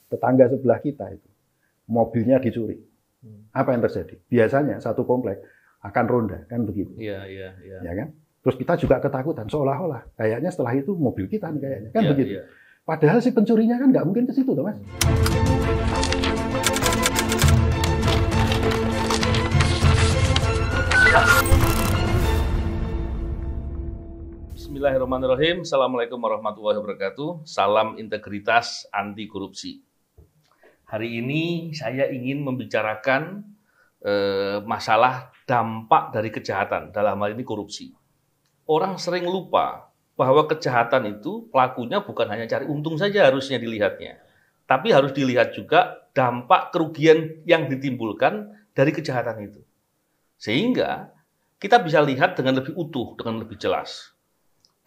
tetangga sebelah kita itu mobilnya dicuri. Apa yang terjadi? Biasanya satu komplek akan ronda, kan begitu. Iya. Ya kan? Terus kita juga ketakutan, seolah-olah kayaknya setelah itu mobil kita nih kayaknya, kan begitu. Iya. Padahal si pencurinya kan nggak mungkin ke situ, toh, Mas. Bismillahirrahmanirrahim. Assalamualaikum warahmatullahi wabarakatuh. Salam integritas anti korupsi. Hari ini saya ingin membicarakan masalah dampak dari kejahatan, dalam hal ini korupsi. Orang sering lupa bahwa kejahatan itu pelakunya bukan hanya cari untung saja harusnya dilihatnya, tapi harus dilihat juga dampak kerugian yang ditimbulkan dari kejahatan itu. Sehingga kita bisa lihat dengan lebih utuh, dengan lebih jelas.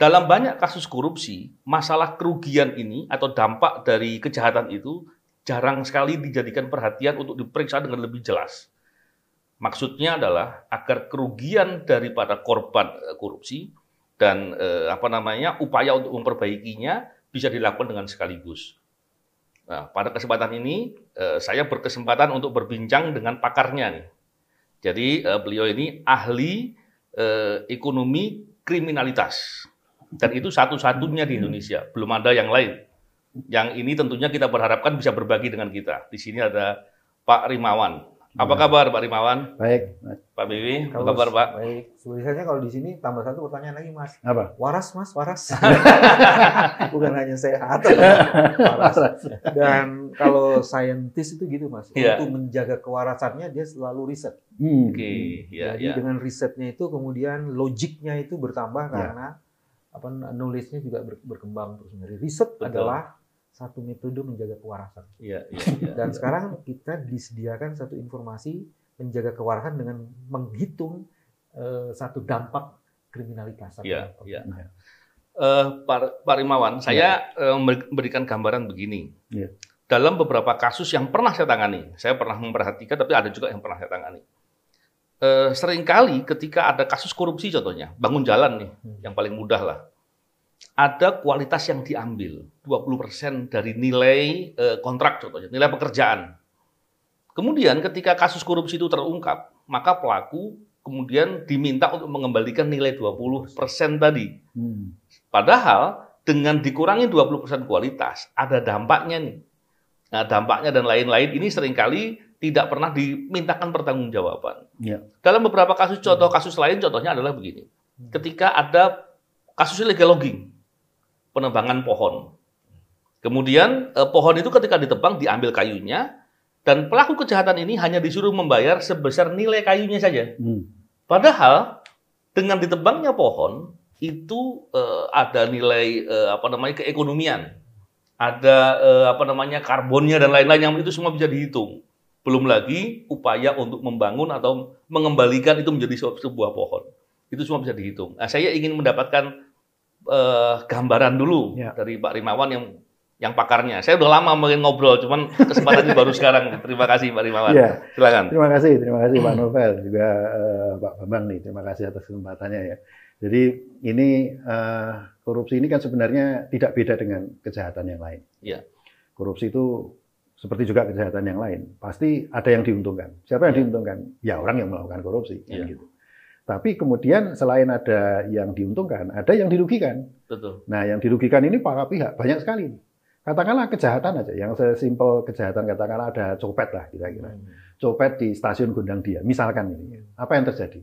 Dalam banyak kasus korupsi, masalah kerugian ini atau dampak dari kejahatan itu jarang sekali dijadikan perhatian untuk diperiksa dengan lebih jelas. Maksudnya adalah agar kerugian daripada korban korupsi dan upaya untuk memperbaikinya bisa dilakukan dengan sekaligus. Nah, pada kesempatan ini saya berkesempatan untuk berbincang dengan pakarnya nih. Jadi beliau ini ahli ekonomi kriminalitas. Dan itu satu-satunya di Indonesia, belum ada yang lain. Yang ini tentunya kita berharapkan bisa berbagi dengan kita. Di sini ada Pak Rimawan. Apa kabar Pak Rimawan? Baik, Pak Bibi, apa kabar Pak? Baik, tulisannya kalau di sini tambah satu pertanyaan lagi Mas. Apa? Waras Mas, waras. Bukan hanya sehat. Waras. Dan kalau saintis itu gitu Mas, untuk menjaga kewarasannya dia selalu riset. Oke, Jadi dengan risetnya itu kemudian logiknya itu bertambah karena knowledge-nya juga berkembang terus. Riset adalah satu metode menjaga kewarasan. Dan sekarang kita disediakan satu informasi menjaga kewarasan dengan menghitung satu dampak kriminalitas. Pak Rimawan, saya memberikan gambaran begini. Dalam beberapa kasus yang pernah saya tangani, saya pernah memperhatikan, tapi ada juga yang pernah saya tangani. Seringkali ketika ada kasus korupsi contohnya, bangun jalan nih, yang paling mudah lah. Ada kualitas yang diambil, 20% dari nilai kontrak contohnya, nilai pekerjaan. Kemudian ketika kasus korupsi itu terungkap, maka pelaku kemudian diminta untuk mengembalikan nilai 20% tadi. Padahal dengan dikurangi 20% kualitas, ada dampaknya nih. Nah, dampaknya dan lain-lain ini seringkali tidak pernah dimintakan pertanggungjawaban. Dalam beberapa kasus, kasus lain contohnya adalah begini. Ketika ada kasus illegal logging, penebangan pohon. Kemudian pohon itu ketika ditebang diambil kayunya dan pelaku kejahatan ini hanya disuruh membayar sebesar nilai kayunya saja. Padahal dengan ditebangnya pohon itu ada nilai keekonomian, ada karbonnya dan lain-lain yang itu semua bisa dihitung. Belum lagi upaya untuk membangun atau mengembalikan itu menjadi sebuah pohon. Itu semua bisa dihitung. Nah, saya ingin mendapatkan gambaran dulu dari Pak Rimawan yang pakarnya. Saya udah lama mungkin ngobrol, cuman kesempatannya baru sekarang. Terima kasih Pak Rimawan. Silakan. Terima kasih Pak Novel, juga Pak Bambang nih. Terima kasih atas kesempatannya ya. Jadi ini korupsi ini kan sebenarnya tidak beda dengan kejahatan yang lain. Korupsi itu seperti juga kejahatan yang lain. Pasti ada yang diuntungkan. Siapa yang diuntungkan? Ya orang yang melakukan korupsi. Gitu. Tapi kemudian selain ada yang diuntungkan, ada yang dirugikan. Betul. Nah, yang dirugikan ini para pihak banyak sekali. Katakanlah kejahatan aja, yang sesimpel kejahatan katakanlah ada copet lah kira-kira. Copet di stasiun Gondang Dia, misalkan ini. Apa yang terjadi?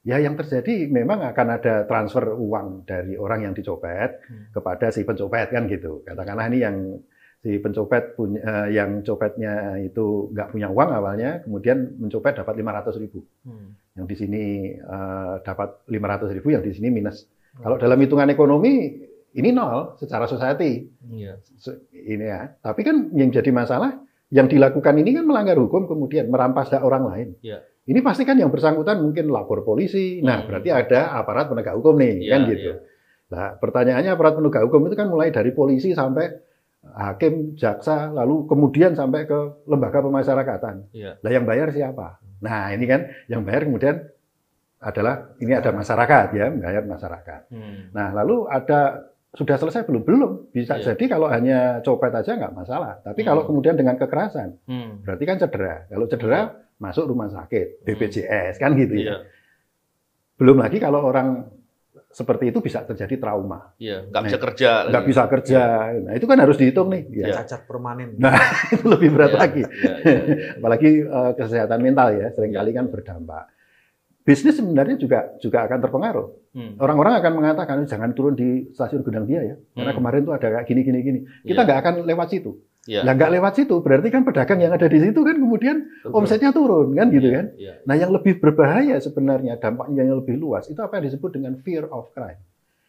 Ya yang terjadi memang akan ada transfer uang dari orang yang dicopet kepada si pencopet kan gitu. Katakanlah ini yang si pencopet punya, yang copetnya itu nggak punya uang awalnya, kemudian mencopet dapat 500.000. Yang di sini dapat 500.000, yang di sini minus. Kalau dalam hitungan ekonomi ini nol secara society. Ini ya. Tapi kan yang jadi masalah, yang dilakukan ini kan melanggar hukum, kemudian merampas hak orang lain. Ini pasti kan yang bersangkutan mungkin lapor polisi. Nah, berarti ada aparat penegak hukum nih, kan gitu. Nah, pertanyaannya aparat penegak hukum itu kan mulai dari polisi sampai hakim, jaksa, lalu kemudian sampai ke lembaga pemasyarakatan. Lah yang bayar siapa? Nah, ini kan yang bayar kemudian adalah ini ada masyarakat ya, bayar masyarakat. Nah, lalu ada sudah selesai belum? Belum. Bisa jadi kalau hanya copet aja nggak masalah. Tapi kalau kemudian dengan kekerasan, berarti kan cedera. Kalau cedera masuk rumah sakit, BPJS kan gitu ya. Belum lagi kalau orang seperti itu bisa terjadi trauma. Iya, nggak bisa kerja. Nggak bisa kerja. Nah itu kan harus dihitung nih. Ya. Cacat permanen. Nah itu lebih berat lagi. Apalagi kesehatan mental ya, seringkali kan berdampak. Bisnis sebenarnya juga akan terpengaruh. Orang-orang akan mengatakan jangan turun di stasiun Gondang Dia ya, karena kemarin tuh ada kayak gini. Kita nggak akan lewat situ. Nah nggak lewat situ, berarti kan pedagang yang ada di situ kan kemudian omsetnya turun kan gitu kan. Nah yang lebih berbahaya sebenarnya dampaknya yang lebih luas itu apa yang disebut dengan fear of crime,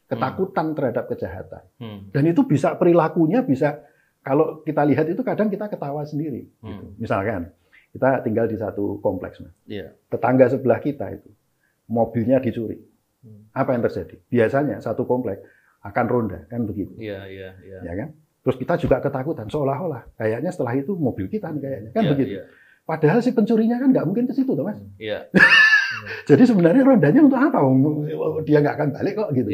ketakutan terhadap kejahatan. Dan itu bisa perilakunya bisa kalau kita lihat itu kadang kita ketawa sendiri. Gitu. Misalkan kita tinggal di satu kompleks, tetangga sebelah kita itu mobilnya dicuri. Apa yang terjadi? Biasanya satu kompleks akan ronda kan begitu. Ya kan? Terus kita juga ketakutan seolah-olah kayaknya setelah itu mobil kita nih kayaknya kan begitu. Padahal si pencurinya kan nggak mungkin ke situ, toh Mas. Jadi sebenarnya rondanya untuk apa? Dia nggak akan balik kok gitu.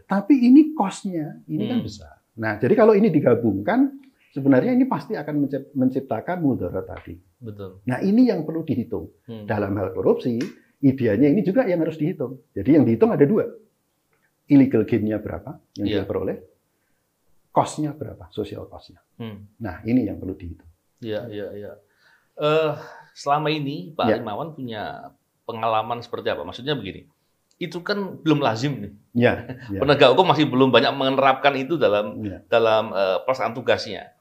Tapi ini cost-nya ini kan besar. Nah, jadi kalau ini digabungkan sebenarnya ini pasti akan menciptakan mudarat tadi. Betul. Nah ini yang perlu dihitung. Dalam hal korupsi, ideanya ini juga yang harus dihitung. Jadi yang dihitung ada dua. Illegal gain-nya berapa yang dia peroleh, cost-nya berapa, social cost-nya. Nah ini yang perlu dihitung. Iya. Selama ini Pak Rimawan punya pengalaman seperti apa? Maksudnya begini, itu kan belum lazim nih. Penegak hukum masih belum banyak menerapkan itu dalam pelaksanaan tugasnya.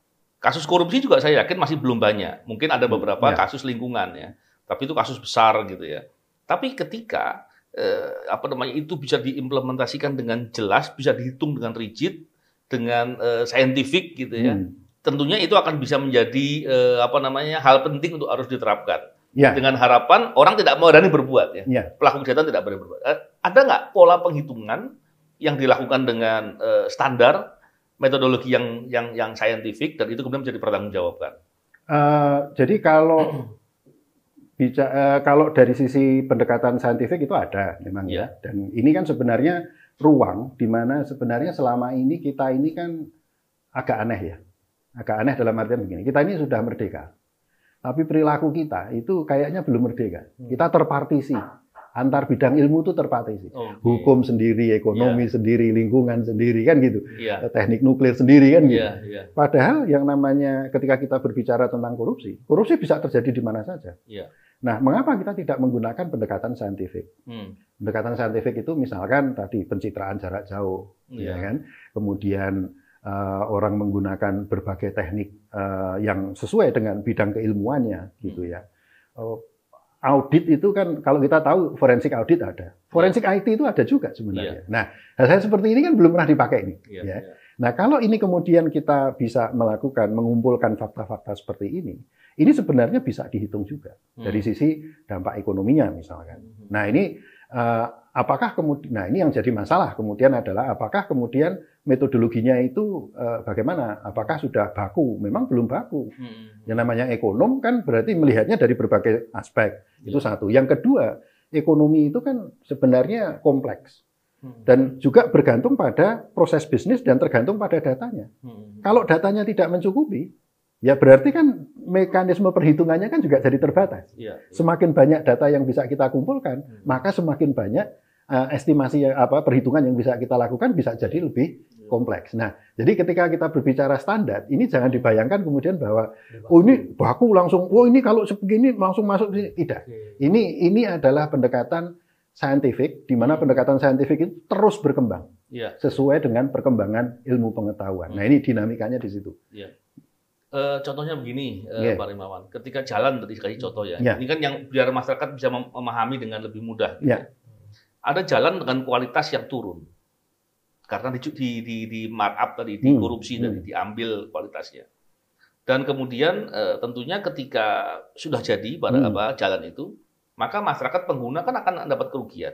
Kasus korupsi juga saya yakin masih belum banyak. Mungkin ada beberapa kasus lingkungan ya, tapi itu kasus besar gitu ya. Tapi ketika itu bisa diimplementasikan dengan jelas, bisa dihitung dengan rigid, dengan scientific gitu ya. Tentunya itu akan bisa menjadi hal penting untuk harus diterapkan. Dengan harapan orang tidak berani berbuat ya. Pelaku kejahatan tidak berani berbuat. Ada nggak pola penghitungan yang dilakukan dengan standar metodologi yang saintifik dan itu kemudian menjadi pertanggungjawabkan? Jadi kalau dari sisi pendekatan saintifik itu ada memang ya. Dan ini kan sebenarnya ruang di mana sebenarnya selama ini kita ini kan agak aneh ya. Agak aneh dalam artian begini. Kita ini sudah merdeka. Tapi perilaku kita itu kayaknya belum merdeka. Kita terpartisi. Antar bidang ilmu itu terpartisi. Hukum sendiri, ekonomi sendiri, lingkungan sendiri kan gitu. Teknik nuklir sendiri kan gitu. Padahal yang namanya ketika kita berbicara tentang korupsi bisa terjadi di mana saja. Nah, mengapa kita tidak menggunakan pendekatan saintifik? Pendekatan saintifik itu misalkan tadi pencitraan jarak jauh, ya kan? Kemudian orang menggunakan berbagai teknik yang sesuai dengan bidang keilmuannya, gitu ya. Audit itu kan kalau kita tahu forensik audit ada, forensik IT itu ada juga sebenarnya. Nah, hal-hal seperti ini kan belum pernah dipakai nih. Nah, kalau ini kemudian kita bisa mengumpulkan fakta-fakta seperti ini sebenarnya bisa dihitung juga dari sisi dampak ekonominya misalkan. Nah, ini ini yang jadi masalah kemudian adalah apakah kemudian metodologinya itu bagaimana? Apakah sudah baku? Memang belum baku. Yang namanya ekonom kan berarti melihatnya dari berbagai aspek. Itu satu. Yang kedua, ekonomi itu kan sebenarnya kompleks. Dan juga bergantung pada proses bisnis dan tergantung pada datanya. Kalau datanya tidak mencukupi, ya berarti kan mekanisme perhitungannya kan juga jadi terbatas. Semakin banyak data yang bisa kita kumpulkan, maka semakin banyak estimasi perhitungan yang bisa kita lakukan bisa jadi lebih kompleks. Nah, jadi ketika kita berbicara standar, ini jangan dibayangkan kemudian bahwa ini baku langsung, ini kalau sebegini langsung masuk sini. Tidak. Ini adalah pendekatan saintifik, di mana pendekatan saintifik itu terus berkembang sesuai dengan perkembangan ilmu pengetahuan. Nah, ini dinamikanya di situ. Contohnya begini, Pak Rimawan, ketika jalan tadi kasih contoh ya. Ini kan yang biar masyarakat bisa memahami dengan lebih mudah. Ada jalan dengan kualitas yang turun. Karena di markup tadi, di korupsi tadi, diambil kualitasnya. Dan kemudian tentunya ketika sudah jadi jalan itu, maka masyarakat pengguna kan akan dapat kerugian.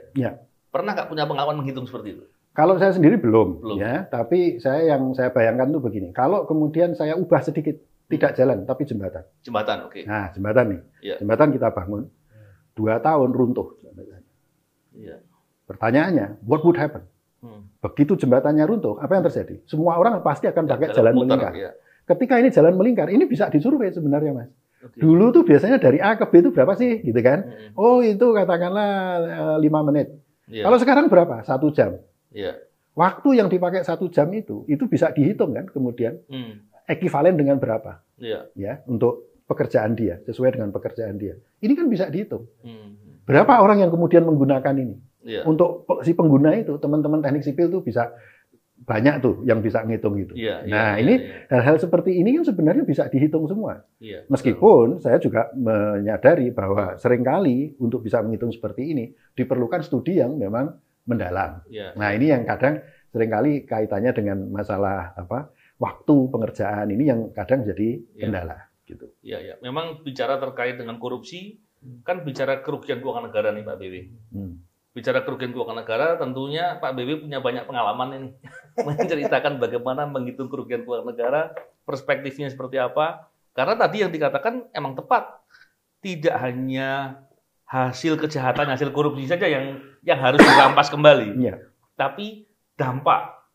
Pernah nggak punya pengalaman menghitung seperti itu? Kalau saya sendiri belum. Ya. Tapi yang saya bayangkan tuh begini. Kalau kemudian saya ubah sedikit, tidak jalan, tapi jembatan. Jembatan, oke. Nah, jembatan nih. Jembatan kita bangun, 2 tahun runtuh. Pertanyaannya, what would happen? Begitu jembatannya runtuh, apa yang terjadi? Semua orang pasti akan pakai jalan melingkar. Ya. Ketika ini jalan melingkar, ini bisa disurvei sebenarnya, Mas. Okay. Dulu tuh biasanya dari A ke B itu berapa sih, gitu kan? Oh, itu katakanlah 5 menit. Yeah. Kalau sekarang berapa? 1 jam. Yeah. Waktu yang dipakai 1 jam itu bisa dihitung kan, kemudian ekivalen dengan berapa? Yeah. Ya, untuk pekerjaan dia, sesuai dengan pekerjaan dia. Ini kan bisa dihitung. Berapa orang yang kemudian menggunakan ini? Yeah. Untuk si pengguna itu, teman-teman teknik sipil tuh bisa banyak tuh yang bisa ngitung itu. Yeah, nah, ini hal-hal seperti ini kan sebenarnya bisa dihitung semua. Yeah, meskipun saya juga menyadari bahwa seringkali untuk bisa menghitung seperti ini diperlukan studi yang memang mendalam. Yeah, nah, ini yang kadang seringkali kaitannya dengan masalah waktu pengerjaan ini yang kadang jadi kendala. Gitu. Ya. Memang bicara terkait dengan korupsi kan bicara kerugian keuangan negara nih Pak BW. Bicara kerugian keuangan negara, tentunya Pak BW punya banyak pengalaman ini. Menceritakan bagaimana menghitung kerugian keuangan negara, perspektifnya seperti apa. Karena tadi yang dikatakan emang tepat. Tidak hanya hasil kejahatan, hasil korupsi saja yang harus dirampas kembali. Tapi dampak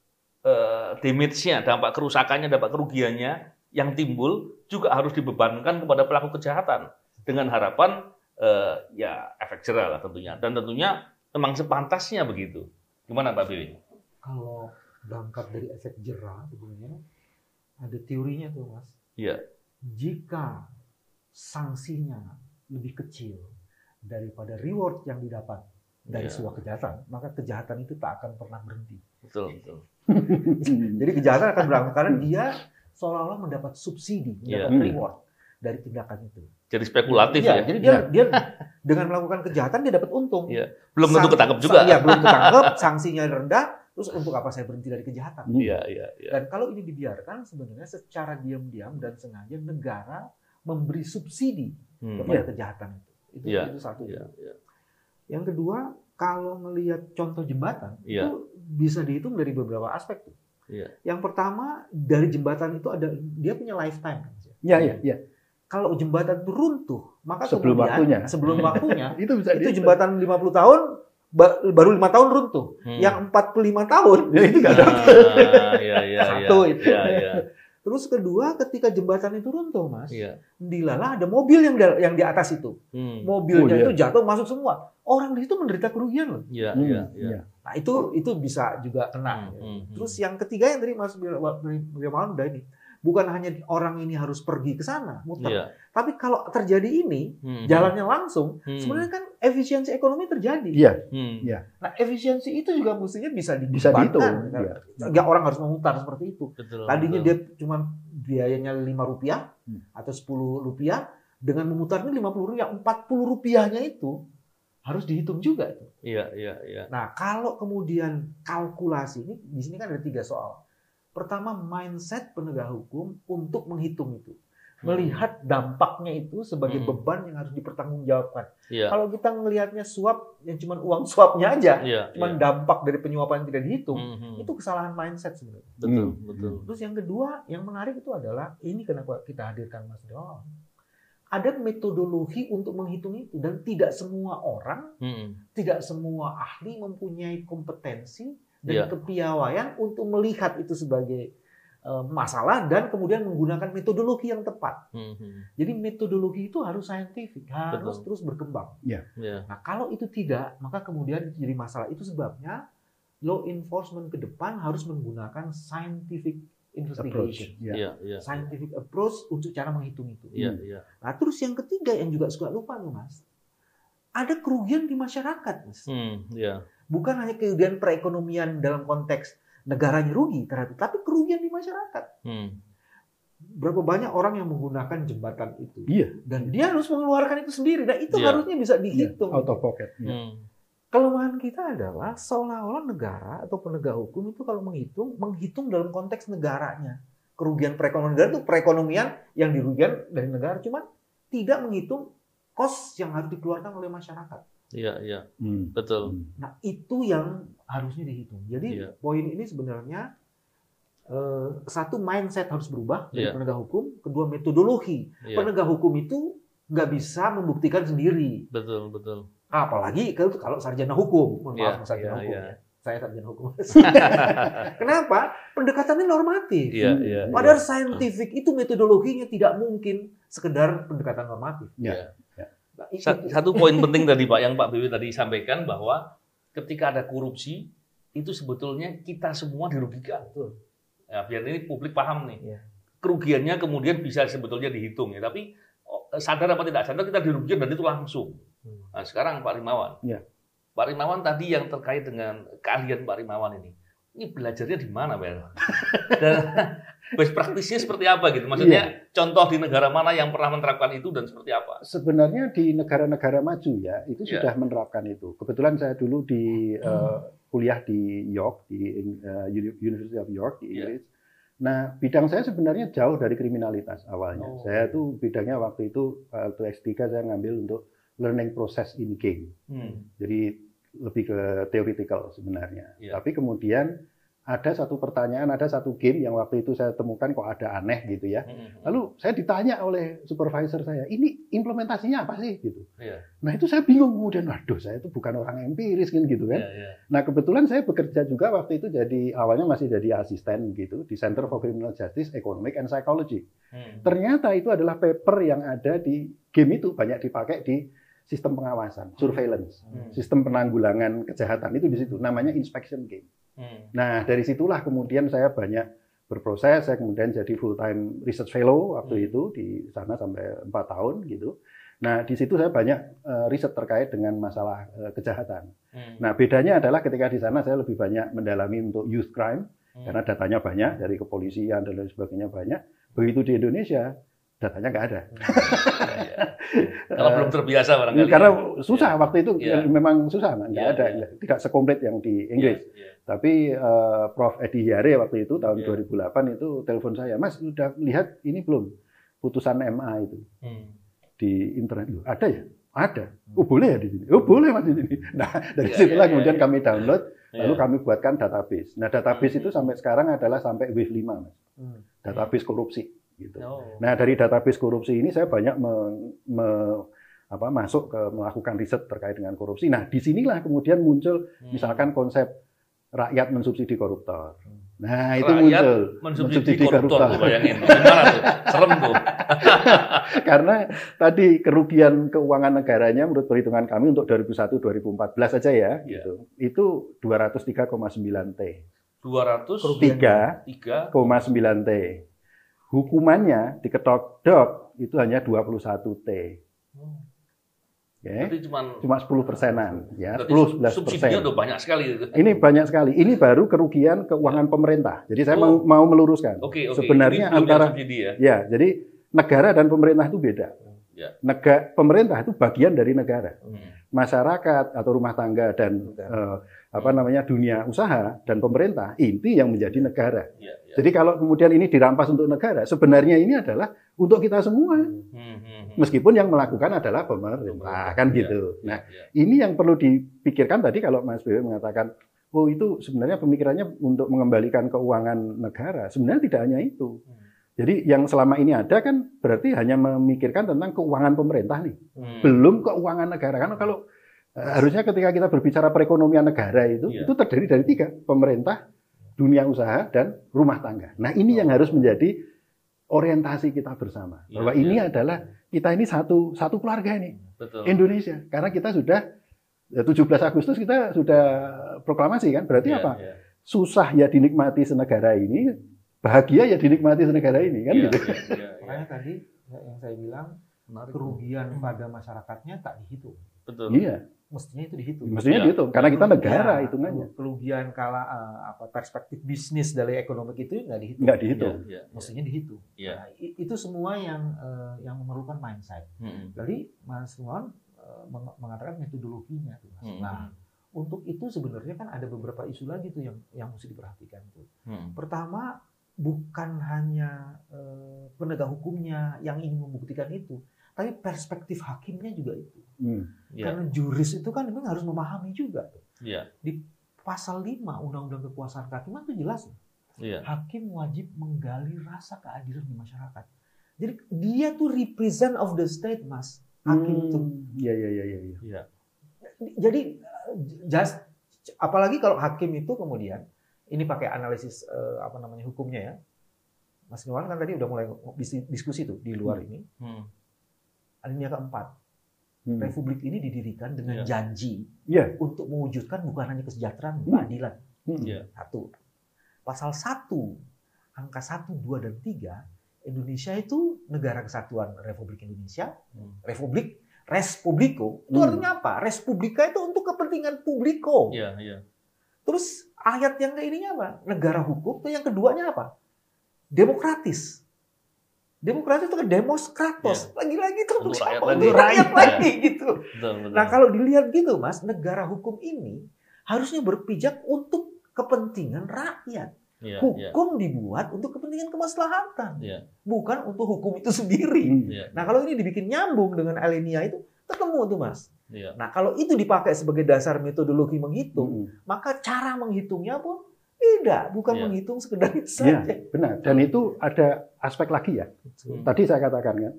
damage-nya, dampak kerusakannya, dampak kerugiannya yang timbul juga harus dibebankan kepada pelaku kejahatan. Dengan harapan efek jerah lah tentunya. Dan tentunya memang sepantasnya begitu. Gimana Pak Billy? Kalau berangkat dari efek jerah, sebenarnya ada teorinya tuh Mas. Iya. Jika sanksinya lebih kecil daripada reward yang didapat dari sebuah kejahatan, maka kejahatan itu tak akan pernah berhenti. Betul. Jadi kejahatan akan berangkat karena dia seolah-olah mendapat subsidi, mendapat reward dari tindakan itu. Jadi spekulatif ya. Jadi dia dengan melakukan kejahatan dia dapat untung. Iya. Belum tentu ketangkep juga. Iya, belum ketangkep, sanksinya rendah, terus untuk apa saya berhenti dari kejahatan? Iya. Dan kalau ini dibiarkan sebenarnya secara diam-diam dan sengaja negara memberi subsidi kepada kejahatan itu. Itu satu. Iya. Yang kedua, kalau melihat contoh jembatan itu bisa dihitung dari beberapa aspek tuh. Iya. Yang pertama, dari jembatan itu dia punya lifetime. Iya. Kalau jembatan itu runtuh, maka sebelum waktunya itu jembatan 50 tahun baru 5 tahun runtuh. Yang 45 tahun itu nggak ada. Satu itu. Terus kedua, ketika jembatan itu runtuh, Mas, dilalah ada mobil yang di atas itu. Mobilnya itu jatuh masuk semua. Orang di situ menderita kerugian loh. Nah, itu bisa juga kena. Terus yang ketiga yang tadi Mas Firman udah ini. Bukan hanya orang ini harus pergi ke sana, muter. Tapi kalau terjadi ini, jalannya langsung, sebenarnya kan efisiensi ekonomi terjadi. Nah, efisiensi itu juga mestinya bisa dihitung. Nggak orang harus memutar seperti itu. Tadinya dia cuma biayanya Rp5 atau Rp10, dengan memutarnya Rp50, Rp40-nya itu harus dihitung juga. Nah, kalau kemudian kalkulasi ini, di sini kan ada 3 soal. Pertama, mindset penegak hukum untuk menghitung itu. Melihat dampaknya itu sebagai beban yang harus dipertanggungjawabkan. Kalau kita melihatnya suap, yang cuma uang suapnya aja, cuma dampak dari penyuapan yang tidak dihitung, itu kesalahan mindset sebenarnya. Betul. Terus yang kedua, yang menarik itu adalah, ini kenapa kita hadirkan Mas Dewan. Ada metodologi untuk menghitung itu. Dan tidak semua orang, tidak semua ahli mempunyai kompetensi dan kepiawaian untuk melihat itu sebagai masalah dan kemudian menggunakan metodologi yang tepat. Jadi metodologi itu harus saintifik, harus terus berkembang. Nah, kalau itu tidak, maka kemudian itu jadi masalah. Itu sebabnya law enforcement ke depan harus menggunakan scientific investigation, scientific approach untuk cara menghitung itu. Nah, terus yang ketiga yang juga suka lupa nih Mas, ada kerugian di masyarakat, Mas. Bukan hanya kerugian perekonomian dalam konteks negaranya rugi terhadap, tapi kerugian di masyarakat. Berapa banyak orang yang menggunakan jembatan itu, dan dia harus mengeluarkan itu sendiri. Nah, itu harusnya bisa dihitung. Out of pocket. Kelemahan kita adalah seolah-olah negara atau penegak hukum itu kalau menghitung dalam konteks negaranya. Kerugian perekonomian negara itu perekonomian yang dirugikan dari negara, cuma tidak menghitung kos yang harus dikeluarkan oleh masyarakat. Betul. Nah, itu yang harusnya dihitung. Jadi poin ini sebenarnya satu, mindset harus berubah dari penegak hukum. Kedua, metodologi. Penegak hukum itu nggak bisa membuktikan sendiri. Betul. Apalagi kalau sarjana hukum. Mohon maaf, sarjana hukum. Saya sarjana hukum. Kenapa? Pendekatannya normatif. Padahal saintifik itu metodologinya tidak mungkin sekedar pendekatan normatif. Nah, satu poin penting tadi Pak, yang Pak BW tadi sampaikan bahwa ketika ada korupsi itu sebetulnya kita semua dirugikan. Ya, biar ini publik paham nih. Kerugiannya kemudian bisa sebetulnya dihitung ya, tapi sadar apa tidak sadar kita dirugikan dan itu langsung. Nah, sekarang Pak Rimawan. Pak Rimawan tadi yang terkait dengan keahlian Pak Rimawan ini belajarnya di mana, Pak? Dan best practice-nya seperti apa gitu? Maksudnya contoh di negara mana yang pernah menerapkan itu dan seperti apa? Sebenarnya di negara-negara maju ya, itu sudah menerapkan itu. Kebetulan saya dulu di kuliah di York, di University of York di Inggris. Nah, bidang saya sebenarnya jauh dari kriminalitas awalnya. Saya tuh bidangnya waktu itu, waktu S3 saya ngambil untuk learning process in game. Jadi lebih ke theoretical sebenarnya. Tapi kemudian ada satu pertanyaan, ada satu game yang waktu itu saya temukan kok ada aneh gitu ya. Lalu saya ditanya oleh supervisor saya, ini implementasinya apa sih gitu. Nah itu saya bingung kemudian, waduh saya itu bukan orang empiris kan gitu kan. Nah kebetulan saya bekerja juga waktu itu awalnya masih jadi asisten gitu di Center for Criminal Justice, Economic and Psychology. Ternyata itu adalah paper yang ada di game itu banyak dipakai di sistem pengawasan, surveillance, sistem penanggulangan kejahatan itu di situ, namanya inspection game. Nah dari situlah kemudian saya banyak berproses, saya kemudian jadi full time research fellow waktu itu di sana sampai 4 tahun gitu. Nah di situ saya banyak riset terkait dengan masalah kejahatan. Nah bedanya adalah ketika di sana saya lebih banyak mendalami untuk youth crime karena datanya banyak dari kepolisian dan lain sebagainya banyak. Begitu di Indonesia datanya nggak ada. Kalau belum terbiasa barangkali. Karena susah waktu itu, memang susah, nggak ada, tidak sekomplit yang di Inggris. Tapi Prof. Edi Hyare waktu itu tahun 2008 itu telepon saya, Mas sudah lihat ini belum putusan MA itu di internet? Loh, ada ya? Ada. Oh boleh ya di sini? Oh boleh Mas di sini. Nah dari situlah kemudian kami download, lalu kami buatkan database. Nah database itu sampai sekarang adalah sampai wave 5 Mas. Database korupsi. Gitu. Nah dari database korupsi ini saya banyak masuk ke melakukan riset terkait dengan korupsi. Nah disinilah kemudian muncul misalkan konsep rakyat mensubsidi koruptor. Nah itu rakyat muncul mensubsidi koruptor. Bayangin, gimana tuh? Serem tuh. Karena tadi kerugian keuangan negaranya menurut perhitungan kami untuk 2001-2014 saja ya, gitu. Itu 203,9 T. 203,9 T. Hukumannya diketok dok itu hanya 21 T. Jadi cuma 10%-an ya, 10-11%. Subsidinya udah banyak sekali. Ini banyak sekali. Ini baru kerugian keuangan pemerintah. Jadi saya mau meluruskan. Sebenarnya ini antara jadi negara dan pemerintah itu beda. Pemerintah itu bagian dari negara. Masyarakat atau rumah tangga dan dunia usaha dan pemerintah inti yang menjadi negara. Jadi kalau kemudian ini dirampas untuk negara, sebenarnya ini adalah untuk kita semua. Meskipun yang melakukan adalah pemerintah, kan gitu. Nah, ini yang perlu dipikirkan tadi kalau Mas BW mengatakan, oh itu sebenarnya pemikirannya untuk mengembalikan keuangan negara. Sebenarnya tidak hanya itu. Jadi yang selama ini ada kan berarti hanya memikirkan tentang keuangan pemerintah nih. Belum keuangan negara. Karena kalau harusnya ketika kita berbicara perekonomian negara itu terdiri dari 3, pemerintah, dunia usaha, dan rumah tangga. Nah ini yang harus menjadi orientasi kita bersama. Bahwa ini adalah, kita ini satu keluarga ini. Betul. Indonesia. Karena kita sudah, 17 Agustus kita sudah proklamasi kan. Berarti apa? Susah ya dinikmati senegara ini, bahagia ya dinikmati senegara ini kan gitu. Makanya tadi yang saya bilang, kerugian pada masyarakatnya tak dihitung. Betul. Iya. Mestinya itu dihitung. Mestinya dihitung karena kita negara hitungannya. Kerugian perspektif bisnis dari ekonomi itu nggak dihitung. Nggak dihitung. Mestinya dihitung. Nah, itu semua yang memerlukan mindset. Jadi Mas Rimawan mengatakan metodologinya tuh, Mas. Nah, untuk itu sebenarnya kan ada beberapa isu lagi tuh yang mesti diperhatikan tuh. Pertama, bukan hanya penegak hukumnya yang ingin membuktikan itu, tapi perspektif hakimnya juga itu. Karena juris itu kan memang harus memahami juga. Di pasal 5 Undang-Undang Kekuasaan Kehakiman itu jelas. Hakim wajib menggali rasa keadilan di masyarakat. Jadi dia tuh represent of the state, Mas. Hakim itu. Iya. Jadi Apalagi kalau hakim itu kemudian ini pakai analisis hukumnya ya. Mas Nirwan kan tadi udah mulai diskusi tuh di luar ini. Alinea keempat. Republik ini didirikan dengan janji untuk mewujudkan bukan hanya kesejahteraan, keadilan. Satu. Pasal 1, angka 1, 2, dan 3, Indonesia itu negara kesatuan Republik Indonesia. Republik, res publico, itu artinya apa? Res publica itu untuk kepentingan publiko. Terus ayat yang ke ininya apa? Negara hukum, itu yang keduanya apa? Demokratis. Demokratis itu kan demos kratos. Lagi-lagi itu untuk rakyat lagi gitu. Betul. Nah kalau dilihat gitu Mas, negara hukum ini harusnya berpijak untuk kepentingan rakyat. Hukum dibuat untuk kepentingan kemaslahatan, bukan untuk hukum itu sendiri. Nah kalau ini dibikin nyambung dengan alinea itu, ketemu tuh Mas. Nah kalau itu dipakai sebagai dasar metodologi menghitung, maka cara menghitungnya pun bukan menghitung sekedar itu saja. Benar. Dan itu ada aspek lagi ya. Tadi saya katakan kan,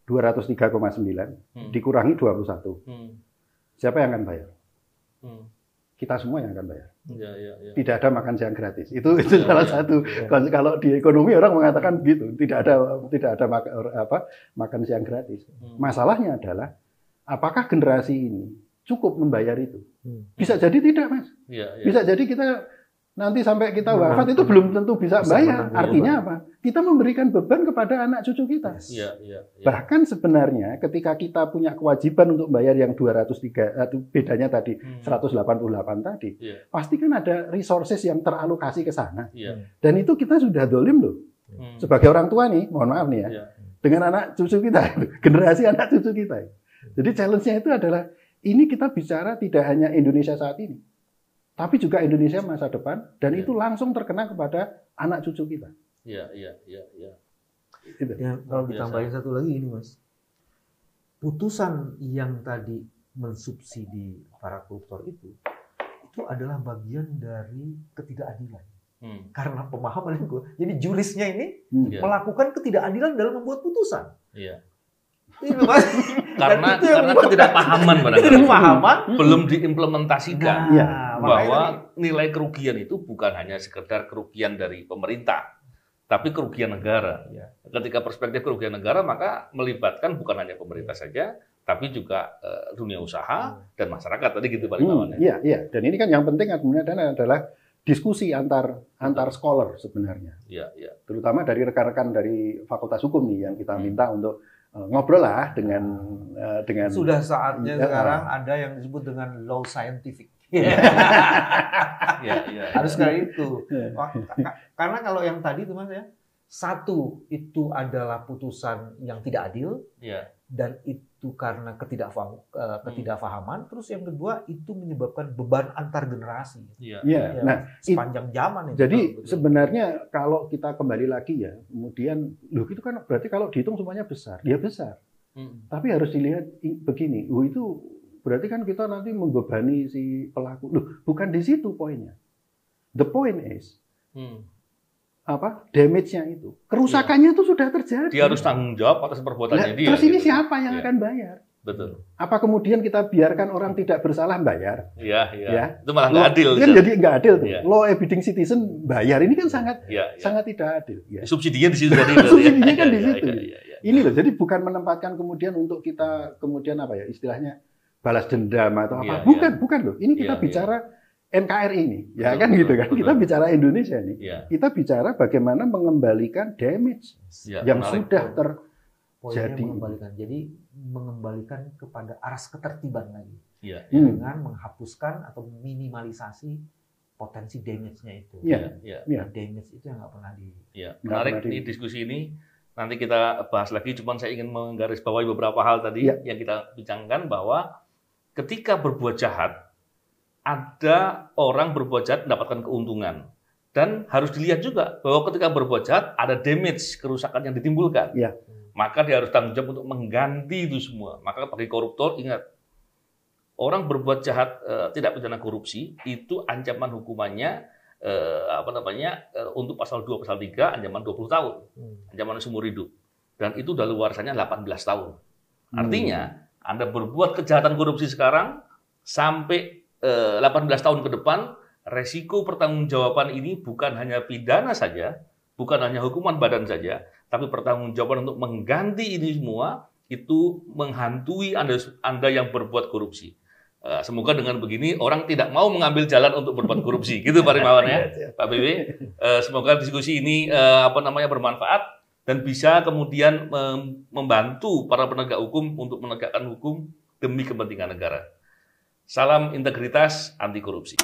203,9 dikurangi 21. Siapa yang akan bayar? Kita semua yang akan bayar. Tidak ada makan siang gratis. Itu salah satu. Kalau di ekonomi orang mengatakan begitu, tidak ada makan siang gratis. Masalahnya adalah apakah generasi ini cukup membayar itu? Bisa jadi tidak, Mas. Bisa jadi kita nanti sampai kita wafat itu belum tentu bisa bayar. Artinya apa? Kita memberikan beban kepada anak cucu kita. Bahkan sebenarnya ketika kita punya kewajiban untuk bayar yang 203, bedanya tadi 188 tadi, pasti kan ada resources yang teralokasi ke sana. Dan itu kita sudah dolim loh. Sebagai orang tua nih, mohon maaf nih ya, dengan anak cucu kita, generasi anak cucu kita. Jadi challenge-nya itu adalah, ini kita bicara tidak hanya Indonesia saat ini, tapi juga Indonesia masa depan, dan itu langsung terkena kepada anak cucu kita. Kalau ditambahin satu lagi ini Mas, putusan yang tadi mensubsidi para koruptor itu adalah bagian dari ketidakadilan. Karena pemahaman gue, jadi jurisnya ini melakukan ketidakadilan dalam membuat putusan. Karena ketidakpahaman belum diimplementasikan bahwa nilai kerugian itu bukan hanya sekedar kerugian dari pemerintah, tapi kerugian negara. Ketika perspektif kerugian negara, maka melibatkan bukan hanya pemerintah saja, tapi juga dunia usaha dan masyarakat. Tadi gitu Pak Rimawan. Iya. Dan ini kan yang penting adalah diskusi antar scholar sebenarnya. Terutama dari rekan-rekan dari Fakultas Hukum nih yang kita minta untuk ngobrol lah dengan sudah saatnya sekarang ada yang disebut dengan law scientific. Harus kayak itu. Karena kalau yang tadi itu Mas ya, satu itu adalah putusan yang tidak adil, dan itu karena ketidakfahaman. Terus yang kedua itu menyebabkan beban antar generasi. Nah, sepanjang zaman. Jadi sebenarnya kalau kita kembali lagi ya, kemudian itu kan berarti kalau dihitung semuanya besar, dia besar. Tapi harus dilihat begini, itu berarti kan kita nanti membebani si pelaku. Bukan di situ poinnya. The point is damage-nya itu, kerusakannya itu sudah terjadi. Dia harus tanggung jawab atas perbuatannya dia. Terus ini siapa yang akan bayar? Betul. Apa kemudian kita biarkan orang tidak bersalah bayar? Itu malah nggak adil. Kan jadi nggak adil tuh. Law abiding citizen bayar ini kan sangat tidak adil. Subsidinya di situ. Subsidinya kan di situ. Ini loh. Jadi bukan menempatkan kemudian untuk kita kemudian istilahnya balas dendam atau apa. Bukan loh. Ini kita bicara NKRI ini, kan gitu kan. Kita bicara Indonesia nih. Kita bicara bagaimana mengembalikan damage yang sudah terjadi. Jadi mengembalikan kepada aras ketertiban lagi. Dengan menghapuskan atau minimalisasi potensi damage-nya itu. Damage itu yang nggak pernah menarik di diskusi ini. Nanti kita bahas lagi, cuman saya ingin menggarisbawahi beberapa hal tadi yang kita bincangkan, bahwa ketika berbuat jahat, ada orang berbuat jahat mendapatkan keuntungan. Dan harus dilihat juga bahwa ketika berbuat jahat ada damage, kerusakan yang ditimbulkan. Maka dia harus tanggung jawab untuk mengganti itu semua. Maka bagi koruptor, ingat, orang berbuat jahat tidak pidana korupsi, itu ancaman hukumannya untuk pasal 2 pasal 3 ancaman 20 tahun. Ancaman seumur hidup. Dan itu daluarsanya 18 tahun. Artinya, Anda berbuat kejahatan korupsi sekarang sampai 18 tahun ke depan, resiko pertanggungjawaban ini bukan hanya pidana saja, bukan hanya hukuman badan saja, tapi pertanggungjawaban untuk mengganti ini semua itu menghantui Anda yang berbuat korupsi. Semoga dengan begini orang tidak mau mengambil jalan untuk berbuat korupsi, gitu Pak Rimawan ya, Pak BW. Semoga diskusi ini bermanfaat dan bisa kemudian membantu para penegak hukum untuk menegakkan hukum demi kepentingan negara. Salam integritas, anti korupsi.